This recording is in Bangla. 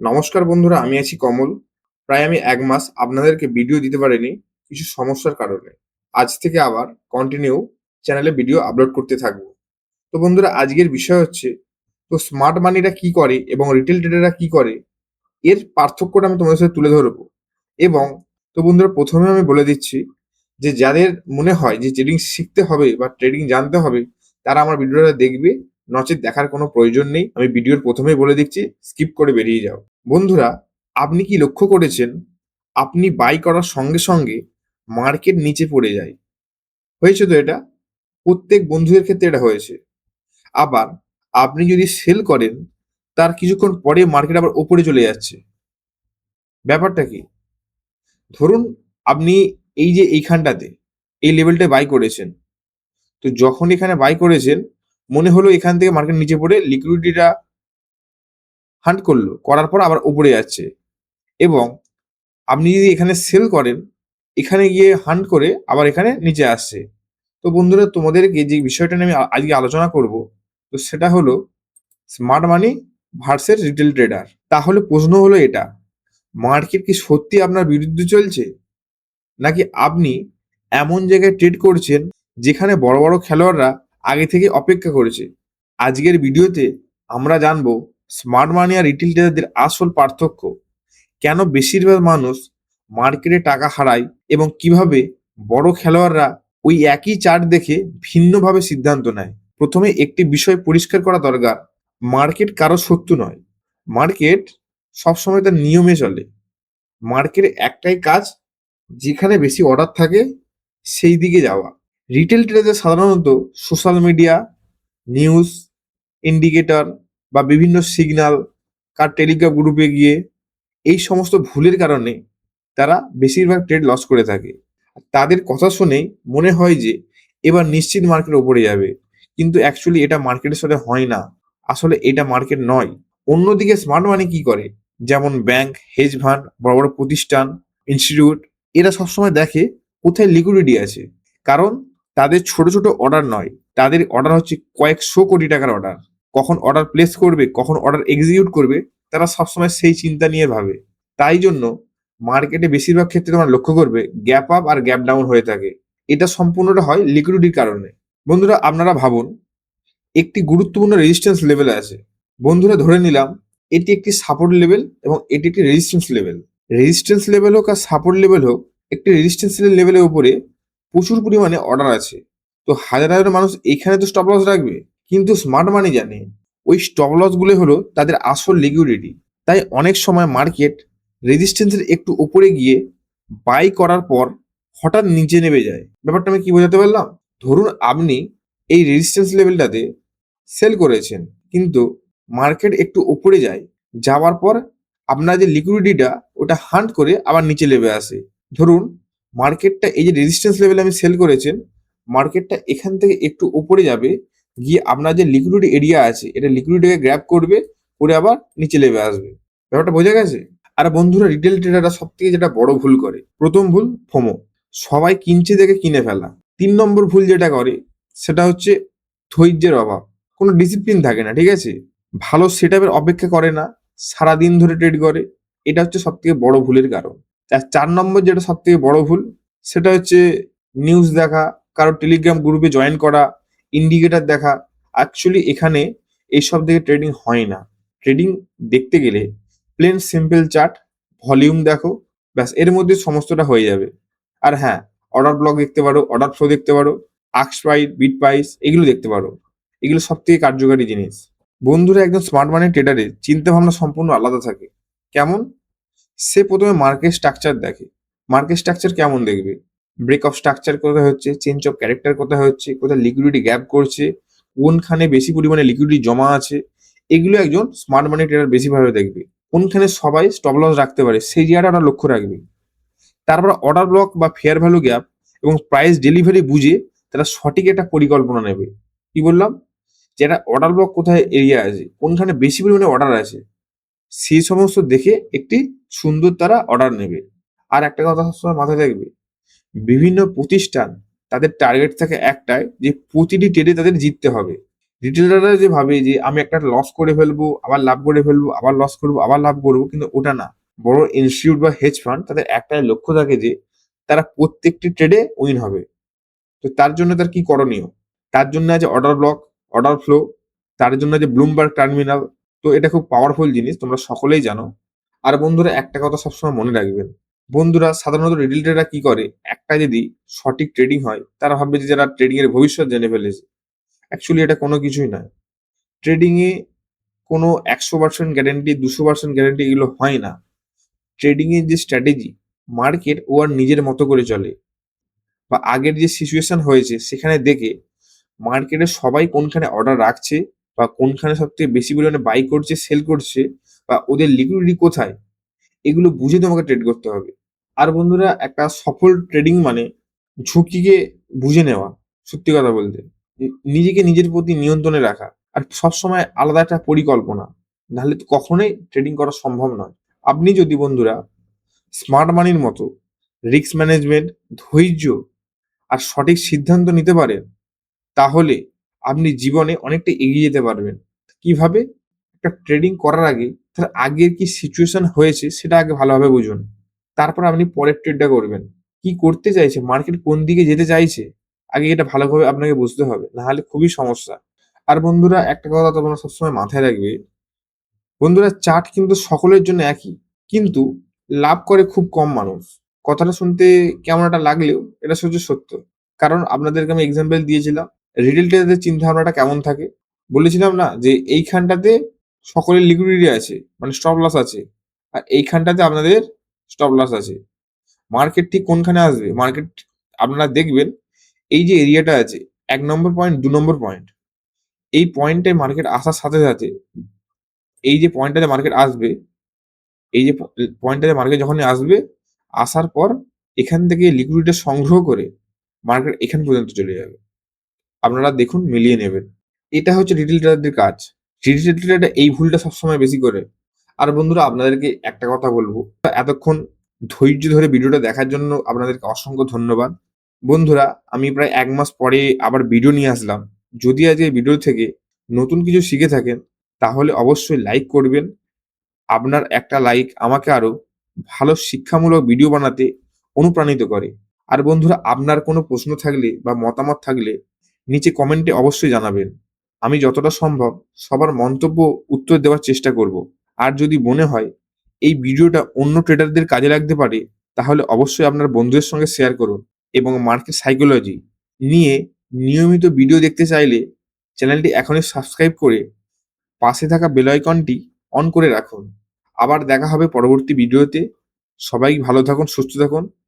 নমস্কার বন্ধুরা, আমি আছি কমল। প্রায় আমি ১ মাস আপনাদেরকে ভিডিও দিতে পারিনি কিছু সমস্যার কারণে। আজ থেকে আবার কন্টিনিউ চ্যানেলে ভিডিও আপলোড করতে থাকবো। তো বন্ধুরা, আজকের বিষয় হচ্ছে স্মার্ট মানিরা কি করে এবং রিটেল ট্রেডাররা কি করে এর পার্থক্যটা আমি তোমাদের সাথে তুলে ধরবো। এবং বন্ধুরা, ১ম এ আমি বলে দিচ্ছি যে যাদের মনে হয় যে ট্রেডিং শিখতে হবে বা ট্রেডিং জানতে হবে তারা আমার ভিডিওটা দেখবে, নচেৎ দেখার কোনো প্রয়োজন নেই। আমি ভিডিওর ১ম এই বলে দিচ্ছি, স্কিপ করে বেরিয়ে যাও। বন্ধুরা, আপনি কি লক্ষ্য করেছেন আপনি বাই করার সঙ্গে সঙ্গে মার্কেট নিচে পড়ে যায়? হয়েছে তো এটা? প্রত্যেক বন্ধুদের ক্ষেত্রে এটা হয়েছে। আবার আপনি যদি সেল করেন তার কিছুক্ষণ পরে মার্কেট আবার উপরে চলে যাচ্ছে। ব্যাপারটা কি? ধরুন আপনি এই যে এইখানটাতে এই লেভেলটায় বাই করেছেন। তো যখন এখানে বাই করেছেন মনে হলো এখান থেকে মার্কেট নিচে পড়ে লিকুইডিটিটা হান্ট করলো, করার পর আবার উপরে যাচ্ছে। এবং আপনি যদি এখানে সেল করেন, এখানে গিয়ে হান্ট করে আবার এখানে নিচে আসছে। তো বন্ধুরা, তোমাদেরকে যে বিষয়টা নিয়ে আমি আজকে আলোচনা করব, তো সেটা হলো স্মার্ট মানি ভার্সেস রিটেল ট্রেডার। তাহলে প্রশ্ন হলো এটা, মার্কেট কি সত্যি আপনার বিরুদ্ধে চলছে, নাকি আপনি এমন জায়গায় ট্রেড করছেন যেখানে বড় বড় খেলোয়াড়রা আগে থেকে অপেক্ষা করেছে? আজকের ভিডিওতে আমরা জানবো স্মার্ট মানি আর রিটেল ট্রেডারদের আসল পার্থক্য, কেন বেশিরভাগ মানুষ মার্কেটে টাকা হারায় এবং কিভাবে বড় খেলোয়াড়রা ওই একই চার্ট দেখে ভিন্নভাবে সিদ্ধান্ত নেয়। প্রথমে একটি বিষয় পরিষ্কার করা দরকার, মার্কেট কারো শত্রু নয়। মার্কেট সবসময় তার নিয়মে চলে। মার্কেটের একটাই কাজ, যেখানে বেশি অর্ডার থাকে সেই দিকে যাওয়া। রিটেল ট্রেডারদের সাধারণত সোশ্যাল মিডিয়া, নিউজ, ইন্ডিকেটর বা বিভিন্ন সিগন্যাল কার টেলিগ্রাম গ্রুপে গিয়ে এই সমস্ত ভুলের কারণে তারা বেশিরভাগ ট্রেড লস করে থাকে। তাদের কথা শুনেই মনে হয় যে এবার নিশ্চিত মার্কেট ওপরে যাবে, কিন্তু অ্যাকচুয়ালি এটা মার্কেটের সাথে হয় না। আসলে এটা মার্কেট নয়। অন্যদিকে স্মার্ট মানি কি করে, যেমন ব্যাংক, হেজ ফান্ড, বড় বড় প্রতিষ্ঠান, ইনস্টিটিউট, এরা সবসময় দেখে কোথায় লিকুইডিটি আছে। কারণ তাদের ছোট ছোট অর্ডার নয়, তাদের অর্ডার হচ্ছে কয়েকশো কোটি টাকার অর্ডার। কখন অর্ডার প্লেস করবে, কখন অর্ডার এক্সিকিউট করবে, তারা সবসময় সেই চিন্তা নিয়ে ভাবে। তাই জন্য মার্কেটে বেশিরভাগ ক্ষেত্রে তোমরা লক্ষ্য করবে গ্যাপ আপ আর গ্যাপ ডাউন হয়ে থাকে। এটা সম্পূর্ণটা হয় লিকুইডিটির কারণে। বন্ধুরা, আপনারা ভাবুন, একটি গুরুত্বপূর্ণ রেজিস্ট্যান্স লেভেল আছে। বন্ধুরা, ধরে নিলাম এটি একটি সাপোর্ট লেভেল এবং এটি একটি রেজিস্ট্যান্স লেভেল। রেজিস্ট্যান্স লেভেল হোক আর সাপোর্ট লেভেল হোক, একটি রেজিস্ট্যান্স লেভেলের উপরে প্রচুর পরিমাণে অর্ডার আছে। তো হাজার হাজার মানুষ এখানে তো স্টপ লস রাখবে, কিন্তু স্মার্ট মানি জানে ওই স্টপ লস গুলো হলো তাদের আসল লিকুইডিটি। তাই অনেক সময় মার্কেট রেজিস্ট্যান্সের একটু উপরে গিয়ে বাই করার পর হঠাৎ নিচে নেমে যায়। ব্যাপারটা আমি কি বোঝাতে পারলাম? ধরুন আপনি এই রেজিস্ট্যান্স লেভেলটাতে সেল করেছেন, কিন্তু মার্কেট একটু উপরে যায়, যাওয়ার পর আপনার যে লিকুইডিটিটা ওটা হান্ট করে আবার নিচে নেমে আসে। ধরুন মার্কেটটা এই যে রেজিস্ট্যান্স লেভেলে আমি সেল করেছেন, মার্কেটটা এখান থেকে একটু উপরে যাবে, গিয়ে আপনার যে লিকুইডিটি এরিয়া আছে এটা লিকুইডিটিকে গ্র্যাব করবে, করে আবার নিচে নেমে আসবে। ব্যাপারটা বোঝা গেছে? আর বন্ধুরা, রিটেল ট্রেডাররা সব থেকে যেটা বড় ভুল করে, প্রথম ভুল ফোমো, সবাই কিনছে দেখে কিনে ফেলা। ৩ নম্বর ভুল যেটা করে সেটা হচ্ছে ধৈর্যের অভাব, কোনো ডিসিপ্লিন থাকে না, ঠিক আছে? ভালো সেট আপের অপেক্ষা করে না, সারাদিন ধরে ট্রেড করে। এটা হচ্ছে সব থেকে বড় ভুলের কারণ। আর ৪ নম্বর যেটা সব থেকে বড় ভুল, সেটা হচ্ছে নিউজ দেখা, কারো টেলিগ্রাম গ্রুপে জয়েন করা, ইন্ডিকেটর দেখা। অ্যাকচুয়ালি এখানে এইসব দেখে ট্রেডিং হয় না। ট্রেডিং দেখতে গেলে প্লেন সিম্পল চার্ট, ভলিউম দেখো, ব্যাস এর মধ্যে সমস্তটা হয়ে যাবে। আর হ্যাঁ, অর্ডার ব্লক দেখতে পারো, অর্ডার ফ্লো দেখতে পারো, আক্স প্রাইস, বিট প্রাইস, এগুলো দেখতে পারো। এগুলো সব থেকে কার্যকারী জিনিস। বন্ধুরা, একজন স্মার্ট মানি ট্রেডারের চিন্তা ভাবনা সম্পূর্ণ আলাদা থাকে। কেমন? সে প্রথমে মার্কেট স্ট্রাকচার দেখে। মার্কেট স্ট্রাকচার কেমন দেখবে? ব্রেক অফ স্ট্রাকচার কোথায় হচ্ছে, চেঞ্জ অফ ক্যারেক্টার কোথায় হচ্ছে, কোথায় লিকুইডিটি গ্যাপ করছে, কোনখানে বেশি পরিমাণে লিকুইডিটি জমা আছে, এগুলো একজন স্মার্ট মানি ট্রেডার বেশিভাবে দেখবে। কোনখানে সবাই স্টপ লস রাখতে পারে সেই জায়গাটা ওরা লক্ষ্য রাখবে। তারপর অর্ডার ব্লক বা ফেয়ার ভ্যালু গ্যাপ এবং প্রাইস ডেলিভারি বুঝে তারা সঠিক একটা পরিকল্পনা নেবে। কি বললাম? যেটা অর্ডার ব্লক কোথায় এরিয়া আছে, কোনখানে বেশি পরিমাণে অর্ডার আছে, সেই সমস্ত দেখে একটি সুন্দর তারা অর্ডার নেবে। আর একটা কথা সবসময় মাথায় রাখবে, বিভিন্ন প্রতিষ্ঠান তাদের টার্গেট থাকে একটাই, যে প্রতিটি ট্রেডে তাদের জিততে হবে। রিটেলাররা যে ভাবে যে আমি একটা লস করে ফেলবো, আবার লাভ করে ফেলবো, আবার লস করবো, আবার লাভ করবো, কিন্তু ওটা না। বড় ইনস্টিটিউট বা হেজ ফান্ড তাদের একটাই লক্ষ্য থাকে যে তারা প্রত্যেকটি ট্রেডে উইন হবে। তো তার জন্য তার কি করণীয়? তার জন্য আছে অর্ডার ব্লক, অর্ডার ফ্লো, তার জন্য আছে ব্লুমবার্গ টার্মিনাল। তো এটা খুব পাওয়ারফুল জিনিস, তোমরা সকলেই জানো। আর বন্ধুরা একটা কথা সবসময় মনে রাখবেন, বন্ধুরা সাধারণত রিটেল ট্রেডাররা কি করে, একটা যদি সঠিক ট্রেডিং হয় তারা ভাববে যে যারা ট্রেডিং এর ভবিষ্যৎ জেনে ফেলেছে। অ্যাকচুয়ালি এটা কোনো কিছুই নয়। ট্রেডিং এ কোনো 100% গ্যারান্টি, 200% গ্যারান্টি এগুলো হয় না। ট্রেডিং এর যে স্ট্র্যাটেজি, মার্কেট ও আর নিজের মতো করে চলে। বা আগের যে সিচুয়েশন হয়েছে সেখানে দেখে মার্কেটে সবাই কোনখানে অর্ডার রাখছে বা কোনখানে সবথেকে বেশি পরিমাণে বাই করছে, সেল করছে, বা ওদের লিকুইডিটি কোথায়, এগুলো বুঝে তোমাকে ট্রেড করতে হবে। আর বন্ধুরা একটা সফল ট্রেডিং মানে ঝুঁকিকে বুঝে নেওয়া, সত্যি কথা বলতে নিজেকে নিজের প্রতি নিয়ন্ত্রণে রাখা, আর সবসময় আলাদা একটা পরিকল্পনা, নাহলে তো কখনোই ট্রেডিং করা সম্ভব নয়। আপনি যদি বন্ধুরা স্মার্ট মানির মতো রিস্ক ম্যানেজমেন্ট, ধৈর্য আর সঠিক সিদ্ধান্ত নিতে পারেন, তাহলে আপনি জীবনে অনেকটা এগিয়ে যেতে পারবেন। কিভাবে? একটা ট্রেডিং করার আগে তার আগের কি সিচুয়েশন হয়েছে সেটা আগে ভালোভাবে বুঝুন। তারপর আপনি পরের ট্রেডটা করবেন। কি করতে চাইছে, মার্কেট কোন দিকে যেতে চাইছে, আগে এটা ভালোভাবে আপনাকে বুঝতে হবে, না হলে খুবই সমস্যা। আর বন্ধুরা একটা কথা তোমরা সবসময় মাথায় রাখবে, বন্ধুরা চার্ট কিন্তু সকলের জন্য একই, কিন্তু লাভ করে খুব কম মানুষ। কথাটা শুনতে কেমন একটা লাগলেও এটা সত্যি সত্য। কারণ আপনাদেরকে আমি এক্সাম্পল দিয়েছিলাম, রিটেল ট্রেডারদের চিন্তা ভাবনাটা কেমন থাকে। বলেছিলাম না যে এইখানটাতে সকলের লিকুইডিটি আছে, মানে স্টপ লস আছে, আর এইখানটাতে আপনাদের স্টপ লস আছে। মার্কেট ঠিক কোনখানে আসবে, মার্কেট আপনারা দেখবেন এই যে এরিয়াটা আছে, 1 নম্বর পয়েন্ট, 2 নম্বর পয়েন্ট, এই পয়েন্টে মার্কেট আসার সাথে সাথে, এই যে পয়েন্টটাতে মার্কেট আসবে, এই যে পয়েন্টটাতে মার্কেট যখনই আসবে, আসার পর এখান থেকে লিকুইডিটি সংগ্রহ করে মার্কেট এখান পর্যন্ত চলে যাবে। আপনারা দেখুন, মিলিয়ে নেবেন। এটা হচ্ছে রিটেল ট্রেডারদের কাজ। রিটেল ট্রেডাররা এই ভুলটা সবসময় বেশি করে। আর বন্ধুরা আপনাদেরকে একটা কথা বলবো, এতক্ষণ ধৈর্য ধরে ভিডিওটা দেখার জন্য আপনাদেরকে অসংখ্য ধন্যবাদ। বন্ধুরা আমি প্রায় 1 মাস পরে আবার ভিডিও নিয়ে আসলাম। যদি আজ এই ভিডিও থেকে নতুন কিছু শিখে থাকেন, তাহলে অবশ্যই লাইক করবেন। আপনার একটা লাইক আমাকে আরো ভালো শিক্ষামূলক ভিডিও বানাতে অনুপ্রাণিত করে। আর বন্ধুরা আপনার কোনো প্রশ্ন থাকলে বা মতামত থাকলে নিচে কমেন্টে অবশ্যই জানাবেন। আমি যতটা সম্ভব সবার মন্তব্য উত্তর দেওয়ার চেষ্টা করব। আর যদি মনে হয় এই ভিডিওটা অন্য ট্রেডারদের কাজে লাগতে পারে, তাহলে অবশ্যই আপনার বন্ধুদের সঙ্গে শেয়ার করুন। এবং মার্কেট সাইকোলজি নিয়ে নিয়মিত ভিডিও দেখতে চাইলে চ্যানেলটি এখনই সাবস্ক্রাইব করে পাশে থাকা বেল আইকনটি অন করে রাখুন। আবার দেখা হবে পরবর্তী ভিডিওতে। সবাই ভালো থাকুন, সুস্থ থাকুন।